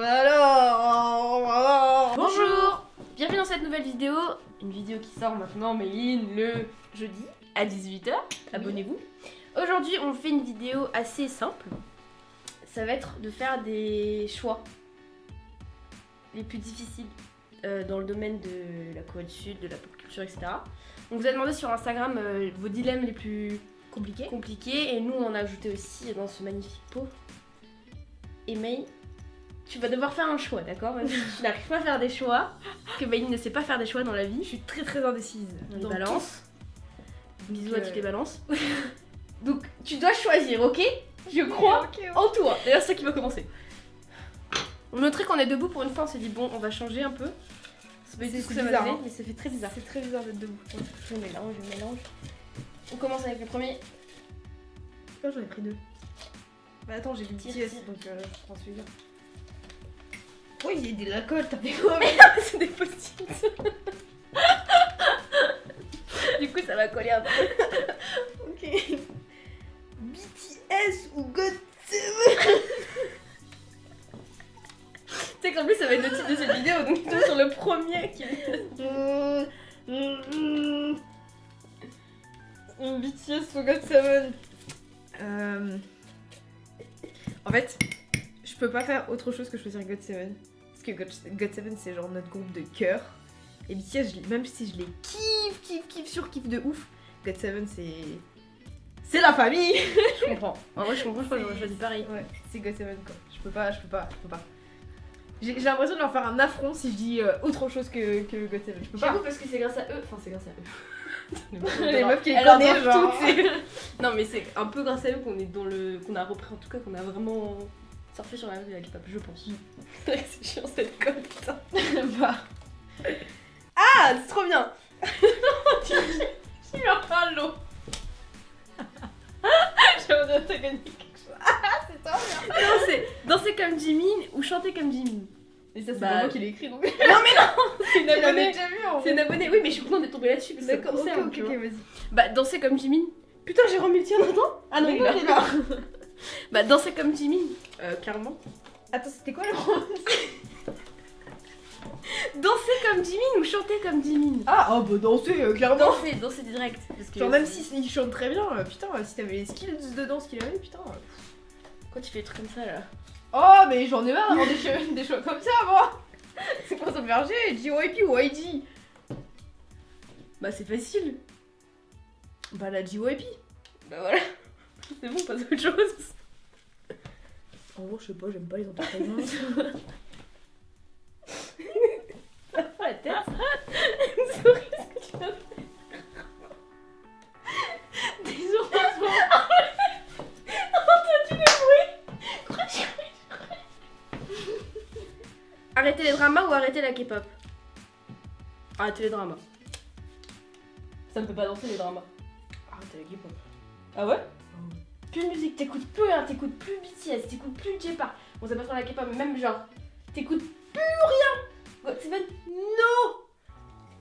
Alors, Bonjour. Bienvenue dans cette nouvelle vidéo. Une vidéo qui sort maintenant, mais le jeudi à 18h. Abonnez-vous. Aujourd'hui, on fait une vidéo assez simple. Ça va être de faire des choix les plus difficiles dans le domaine de la Corée du Sud, de la pop culture, etc. On vous a demandé sur Instagram vos dilemmes les plus compliqués et nous on en a ajouté aussi dans ce magnifique pot. Et May, tu vas devoir faire un choix, d'accord? Même si tu n'arrives pas à faire des choix, parce que May ne sait pas faire des choix dans la vie. je suis très indécise. On Donc, balance. Bisous à toutes les balances. euh, Donc tu dois choisir, ok? Je crois ok. en toi. D'ailleurs, c'est ça qui va commencer. On noterait qu'on est debout pour une fois, on s'est dit bon, on va changer un peu. C'est Ça va bizarre, donner, hein. mais ça fait très bizarre. C'est très bizarre d'être debout. Je mélange. On commence avec le premier. Pourquoi j'en ai pris deux? Bah attends, j'ai vu Tire, BTS, tire. donc je prends celui-là. Oh, il y a des lacoles, t'as fait quoi? C'est des post-it. Du coup, ça va coller un peu. Ok. BTS ou GOT7? Tu sais qu'en plus, ça va être le titre de cette vidéo, donc plutôt sur le premier qui BTS ou GOT7? En fait, je peux pas faire autre chose que choisir GOT7. Parce que GOT7 c'est genre notre groupe de cœur. Et BTS, même si je les surkiffe de ouf, GOT7 c'est la famille. Je comprends. En vrai, je comprends, je crois que j'aurais choisi pareil. Ouais, c'est GOT7 quoi. Je peux pas. J'ai l'impression de leur faire un affront si je dis autre chose que GOT7. Je peux pas. J'avoue, parce que c'est grâce à eux. Enfin, c'est grâce à eux. Les meufs qui les Elle en connaissent, doivent genre. toutes, c'est- Non, mais c'est un peu grâce à eux qu'on est dans le. Qu'on a repris, en tout cas, qu'on a vraiment surfé sur la vague de la K-pop, je pense. C'est vrai que c'est chiant cette colle, putain. Bah. Ah, c'est trop bien. Je suis en train de l'eau. J'aimerais t'as gagné quelque chose. C'est trop bien. Non, c'est danser comme Jimin ou chanter comme Jimin. Et ça, c'est Bah, pas moi qui l'ai écrit donc. Non, mais non. C'est une Tu l'avais abonnée. déjà vu en C'est une abonnée. Oui, mais je suis contente d'être tombée là-dessus parce que ça me D'accord, concerne, ok, tu vois. vas-y. Bah, danser comme Jimin. Putain, j'ai remis le tien dedans. Ah non, il est là. Bah, danser comme Jimin. Clairement. Attends, c'était quoi le Danser comme Jimin ou chanter comme Jimin. Ah, bah danser, clairement. Danser direct. Parce que Genre, même si il chante très bien, putain, si t'avais les skills de danse qu'il avait, putain. Quand tu fais des trucs comme ça là. Oh, mais j'en ai marre d'avoir des choix comme ça, moi. C'est quoi ça me faire chier, JYP ou YG? Bah, c'est facile. Bah, la JYP. Bah voilà. C'est bon, pas autre chose. En gros, je sais pas, j'aime pas les entertainments. Oh, la tête. Sorry, ce que tu as fait. Désolé. Entendu le bruit. Arrêtez les dramas ou arrêtez la K-pop? Arrêtez les dramas. Ça ne peut pas danser les dramas. Arrêtez la K-pop. Ah ouais? Plus de musique, t'écoutes plus rien, t'écoutes plus BTS, t'écoutes plus J-Park. Bon, ça passe par la K-pop, mais même genre, t'écoutes plus rien. GOT7, non.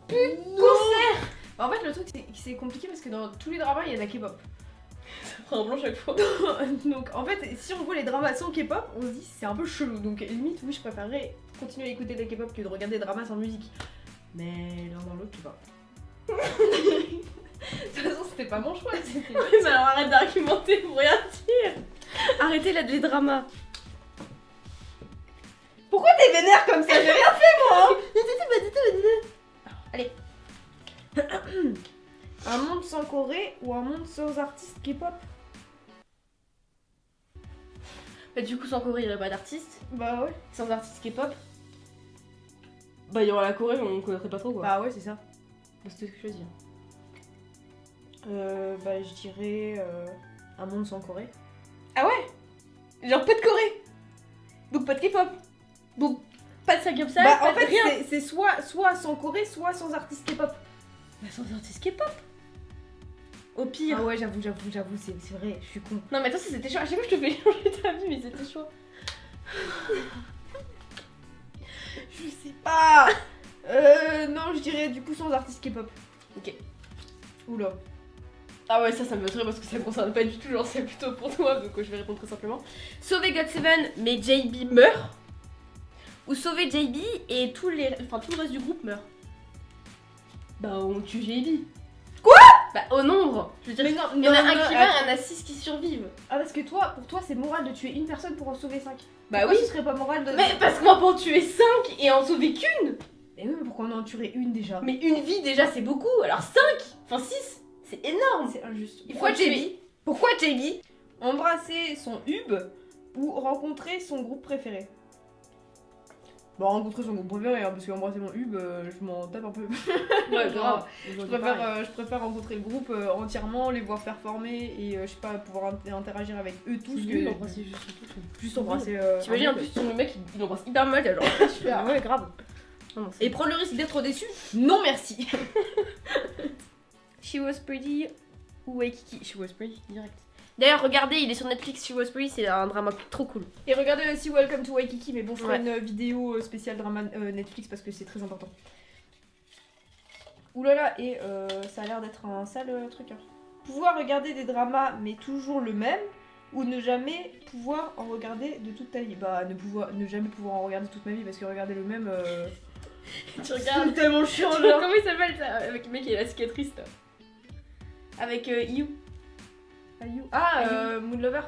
Plus de concert. Bah, en fait, le truc, c'est que c'est compliqué parce que dans tous les dramas, il y a de la K-pop. Ça prend un blanc chaque fois. Donc, en fait, si on voit les dramas sans K-pop, on se dit c'est un peu chelou. Donc, limite, oui, je préférerais continuer à écouter de la K-pop que de regarder des dramas sans musique. Mais l'un dans l'autre, tu vois. De toute façon, c'était pas mon choix. C'était... Oui, mais alors arrête d'argumenter pour rien dire. Arrêtez là, les dramas. Pourquoi t'es vénère comme ça? J'ai rien fait, moi. Allez. Un monde sans Corée ou un monde sans artistes K-pop? Bah, du coup, sans Corée, il n'y aurait pas d'artistes. Bah ouais. Sans artistes K-pop, bah, il y aura la Corée, mais on connaîtrait pas trop quoi. Bah ouais, c'est ça. Bah, c'était ce que je choisir. Bah je dirais un monde sans Corée. Ah ouais? Genre pas de Corée. Donc pas de K-pop. Donc pas de Samgyeopsal, Bah pas en fait de rien. c'est soit sans Corée, soit sans artistes K-pop. Bah sans artiste K-pop. Au pire. Ah ouais, j'avoue, c'est vrai, je suis con. Non mais attends, ça c'était chaud. À chaque fois je te fais changer ta vie, mais c'était chaud. Je sais pas. Non, je dirais du coup sans artistes K-pop. Ok. Oula. Ah ouais, ça me fait rire parce que ça me concerne pas du tout, genre c'est plutôt pour toi, donc je vais répondre très simplement. Sauver GOT7, mais JB meurt. ou sauver JB et tout le reste du groupe meurt. Bah on tue JB. Quoi? Bah au nombre. Je veux dire, Mais non, il y en a non, un non, qui meurt, attends. il y en a 6 qui survivent. Ah, parce que pour toi, c'est moral de tuer une personne pour en sauver 5. Bah Pourquoi oui. ce serait pas moral de. Mais parce que moi pour en tuer 5 et en sauver qu'une. Mais oui, mais pourquoi on en tuerait une déjà? Mais une vie déjà c'est beaucoup, alors 5, enfin 6, c'est énorme. C'est injuste. Il faut Pourquoi tuer. JB? Pourquoi JB? Embrasser son hub ou rencontrer son groupe préféré? Bon, rencontrer son groupe préféré, hein, parce qu'embrasser mon hub, je m'en tape un peu. Ouais, grave. Je Je préfère rencontrer le groupe entièrement, les voir performer et je sais pas, pouvoir interagir avec eux tous que embrasser juste embrasser. T'imagines un en mec. plus le mec il embrasse hyper mal, t'as genre super. Ouais, grave. Non, Et prendre le risque d'être déçu? Non merci. She Was Pretty ou Waikiki. She Was Pretty, direct. D'ailleurs, regardez, il est sur Netflix, She Was Pretty, c'est un drama trop cool. Et regardez aussi Welcome to Waikiki, mais bon, je ferai Ouais. une vidéo spéciale drama Netflix parce que c'est très important. Oulala, et ça a l'air d'être un sale truc. Hein. Pouvoir regarder des dramas, mais toujours le même, ou ne jamais pouvoir en regarder de toute ta vie. Bah, ne jamais pouvoir en regarder toute ma vie, parce que regarder le même. Tu C'est regardes. tellement chiant, genre. Comment il s'appelle ça? Avec le mec qui est la cicatrice là. Avec You. Ah, Moon Lover.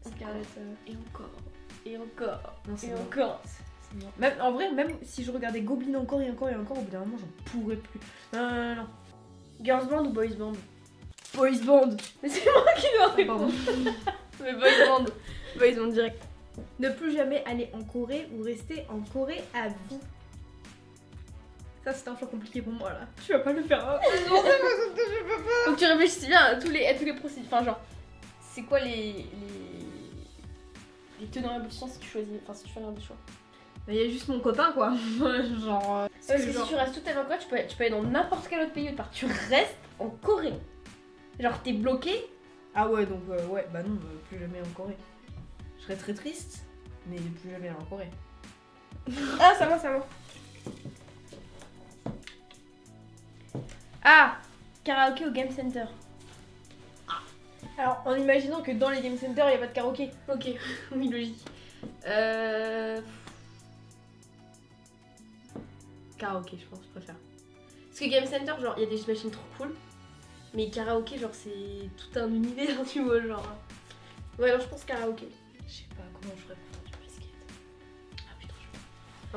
Scarlett. Et encore. Et encore. Non, c'est Et bon. encore. C'est bon. Même, en vrai, même si je regardais Goblin encore et encore et encore, au bout d'un moment, j'en pourrais plus. Non. Girls Band ou Boys Band? Boys Band. Mais c'est moi qui dois Pardon. répondre. Mais Boys Band. Boys Band direct. Ne plus jamais aller en Corée ou rester en Corée à vie. Ça, c'est un choix compliqué pour moi là. Tu vas pas le faire. Hein. Donc tu réfléchis bien à tous les procédures. Enfin, genre, c'est quoi les tenants et aboutissants si tu choisis. Enfin, si tu fais un des choix. Mais il y a juste mon copain quoi. Genre. Parce que si tu restes totalement en Corée, tu peux aller dans n'importe quel autre pays autre part. Tu restes en Corée. Genre, t'es bloqué. Ah ouais, donc ouais, bah non, plus jamais en Corée. Je serais très triste, mais plus jamais en Corée. Ah, ça va, ça va. Ah, karaoké au Game Center. Alors, en imaginant que dans les game centers, il n'y a pas de karaoké. Ok, oui, logique. Karaoké, je pense, je préfère. Parce que Game Center, genre, il y a des machines trop cool. Mais karaoké, genre, c'est tout un univers, tu vois, genre. Ouais, alors je pense karaoké. Je sais pas comment je ferais pour faire du basket. Ah putain, je.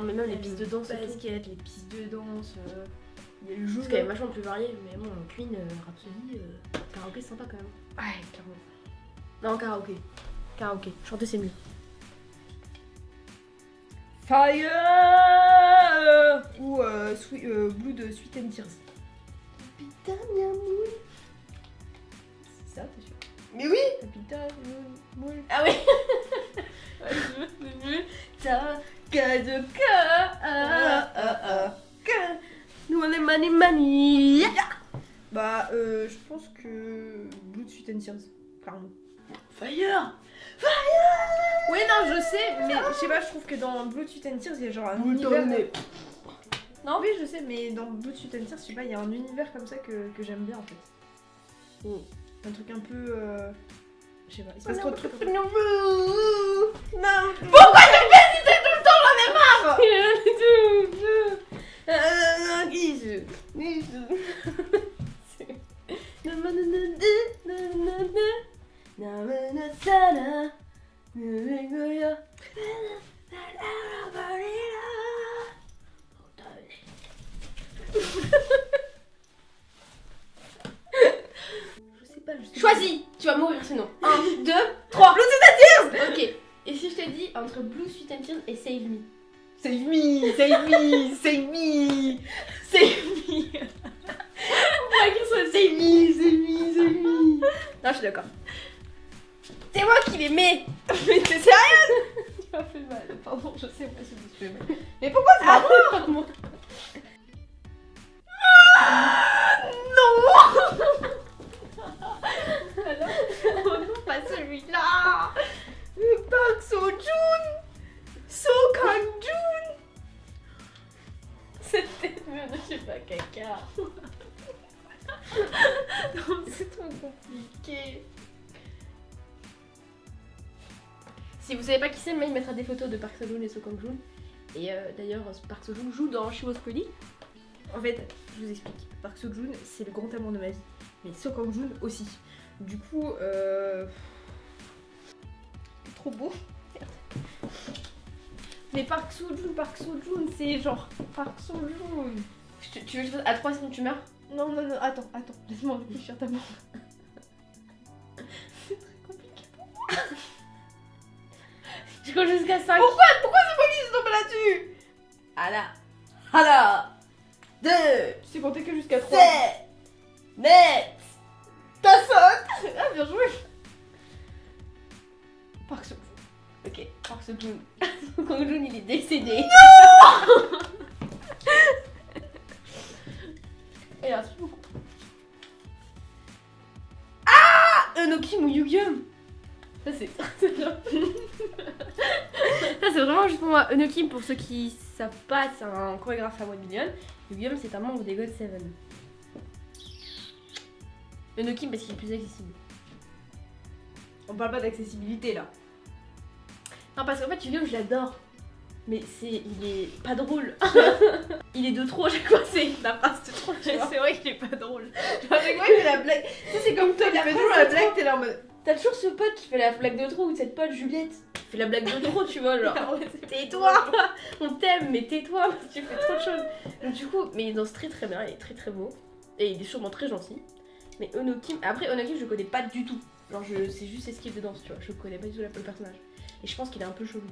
Non, mais même les pistes de danse et tout. Basket, les pistes de danse. Il y a le jeu. C'est quand même vachement plus varié, mais bon, Queen, Rhapsody, karaoké c'est sympa quand même. Ouais, clairement. Non, karaoké. Karaoké. Chanter c'est mieux. Fire ou Blue de Sweet and Tears. Putain, bien moule. C'est ça, t'es sûr? Mais oui. Putain, moule. Ah oui. T'as que de cœur. Nous on est money. Bah, je pense que Blue de Sweet and Tears, clairement. Fire. Oui, non, je sais, mais je sais pas, je trouve que dans Blue de Sweet and Tears, il y a genre un univers. Non. Oui, je sais, mais dans Blue de Sweet and Tears, je sais pas, il y a un univers comme ça que j'aime bien en fait. Un truc un peu. Je sais pas, il se passe trop de trucs. Non. Pourquoi tu fais si t'es tout le temps j'en ai marre. Choisis. Tu vas mourir sinon. 1, 2, 3. Blue Sweet and Tears. Ok. Et si je te dis entre Blue Sweet and Tears et Save Me? Save me, save me, save me, save me. On va écrire ça. Save Me, Save Me, Save Me. Non, je suis d'accord. C'est moi qui les mets. Mais t'es sérieux? Tu m'as fait mal, pardon, je sais pas si je me fais mal. Mais pourquoi c'est pas moi? Non. Alors, oh non, pas celui-là. Park Seo-joon, So Kang-joon. C'était mieux de je sais pas caca. Non, c'est trop compliqué. Si vous savez pas qui c'est, mais il mettra des photos de Park Seo-joon et So Kang-joon. Et d'ailleurs, Park Seo-joon joue dans She Was Pretty. En fait, je vous explique. Park Seo-joon, c'est le grand amour de ma vie. Mais So Kang-joon aussi. Du coup, trop beau. Mais Park Seo-joon, c'est genre Park Seo-joon. Tu veux que je fasse à 3 sinon tu meurs? Non, attends, laisse-moi réfléchir d'abord. C'est très compliqué pour moi. Je compte jusqu'à 5. Pourquoi c'est pas mis ce tombe là-dessus? Hala 2 Tu sais compter que jusqu'à 3. 7 Net Ta saute. Ah, bien joué. Park Seo-joon. Ok, Park Seo-joon. So Kang-joon, il est décédé. Et alors, c'est beaucoup. Enokim ou Yugyeom. Ça c'est bien. Ça c'est vraiment juste pour moi. Enokim, pour ceux qui savent pas, c'est un chorégraphe à 1 million. Yugyeom, c'est un membre des GOT7. Enokim parce qu'il est plus accessible. On parle pas d'accessibilité là. Non, parce qu'en fait, Yugyeom, je l'adore. Mais il est pas drôle. Il est de trop, à chaque fois, c'est la phrase de trop. Tu vois. C'est vrai qu'il est pas drôle. Genre, chaque fois il fait la blague. Ça, c'est comme toi, il fait toujours la blague, t'es là en mode. T'as toujours ce pote qui fait la blague de trop, ou cette pote Juliette qui fait la blague de trop, tu vois, genre. Tais-toi. On t'aime, mais tais-toi parce que tu fais trop de choses. Donc, du coup, mais il danse très très bien, il est très très beau. Et il est sûrement très gentil. Mais Enokim, après Enokim, je connais pas du tout. Genre, c'est juste ses skills de danse, tu vois. Je connais pas du tout le personnage. Et je pense qu'il est un peu chelou.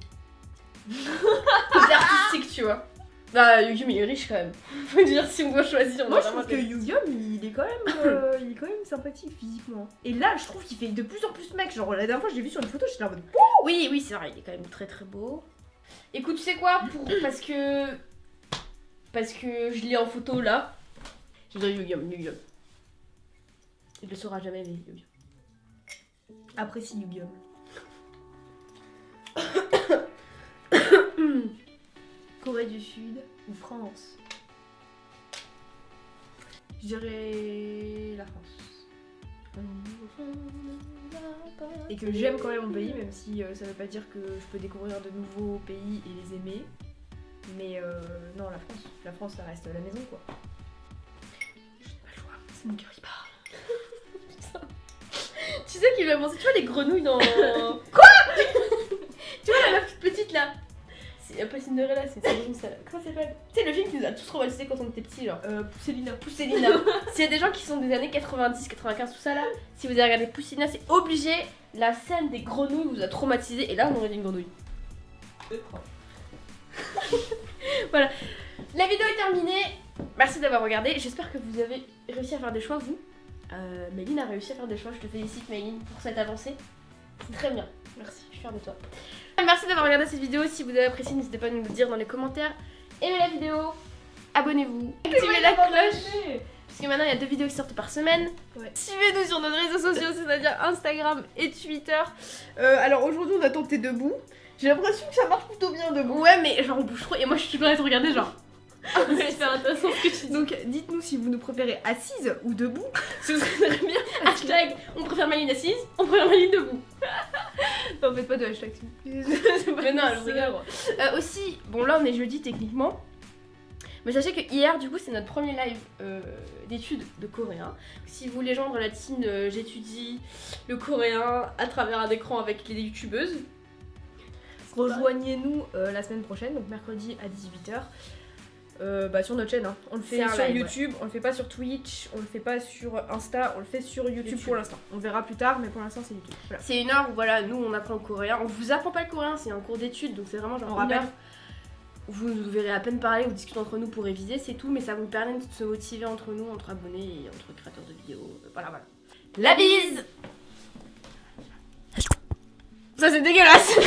Côté artistique, tu vois. Bah, Yugyeom il est riche quand même. Faut dire, si on doit choisir. Moi je trouve que Yugyeom il est quand même sympathique physiquement. Et là je trouve qu'il fait de plus en plus mec. Genre la dernière fois je l'ai vu sur une photo, j'étais en mode. Oui, c'est vrai, il est quand même très très beau. Écoute, tu sais quoi, parce que je l'ai en photo là. Je vais dire Yugyeom. Il le saura jamais, mais Yugyeom. Apprécie Yugyeom. Corée du Sud ou France? Je dirais la France. Et que j'aime quand même mon pays, même si ça veut pas dire que je peux découvrir de nouveaux pays et les aimer. Mais non, la France. La France, ça reste la maison, quoi. Je n'ai pas le choix, c'est mon cœur qui parle. Tu sais qu'il va penser, tu vois les grenouilles dans... Quoi? Tu vois la meuf petite là? C'est pas Cinderella, c'est ça. Comment ça s'appelle? Tu sais le film qui nous a tous traumatisés quand on était petits, genre. Pousselina. S'il y a des gens qui sont des années 90, 95, tout ça là, si vous avez regardé Pousselina, c'est obligé. La scène des grenouilles vous a traumatisé et là on aurait dit une grenouille. Voilà. La vidéo est terminée. Merci d'avoir regardé. J'espère que vous avez réussi à faire des choix, vous. Méline a réussi à faire des choix. Je te félicite, Méline, pour cette avancée. C'est très bien. Merci, je suis fière de toi. Merci d'avoir regardé cette vidéo. Si vous avez apprécié, n'hésitez pas à nous le dire dans les commentaires. Aimez la vidéo, abonnez-vous, activez la cloche. Parce que maintenant il y a 2 vidéos qui sortent par semaine. Ouais. Suivez-nous sur nos réseaux sociaux, c'est-à-dire Instagram et Twitter. Alors aujourd'hui on a tenté debout. J'ai l'impression que ça marche plutôt bien debout. Ouais, mais genre on bouge trop et moi je suis toujours à te regarder, genre. C'est super intéressant ce que tu dis. Donc dites-nous si vous nous préférez assise ou debout. Si vous préférez bien, hashtag on préfère Maline assise, on préfère Maline debout. Non, faites pas de hashtag s'il vous plaît. Mais non, je rigole. Aussi, bon là on est jeudi techniquement. Mais sachez que hier du coup c'est notre premier live d'études de coréen. Si vous voulez joindre la team j'étudie le coréen à travers un écran avec les youtubeuses, rejoignez-nous la semaine prochaine, donc mercredi à 18h. Sur notre chaîne, hein. On le fait C'est un sur live, YouTube, on le fait pas sur Twitch, on le fait pas sur Insta, on le fait sur YouTube pour l'instant. On verra plus tard, mais pour l'instant c'est YouTube. Voilà. C'est une heure où voilà, nous on apprend le coréen. On vous apprend pas le coréen, c'est un cours d'études, donc c'est vraiment genre On une rappelle. heure. Vous nous verrez à peine parler ou discuter entre nous pour réviser, c'est tout, mais ça vous permet de se motiver entre nous, entre abonnés et entre créateurs de vidéos. Voilà. La bise! Ça c'est dégueulasse!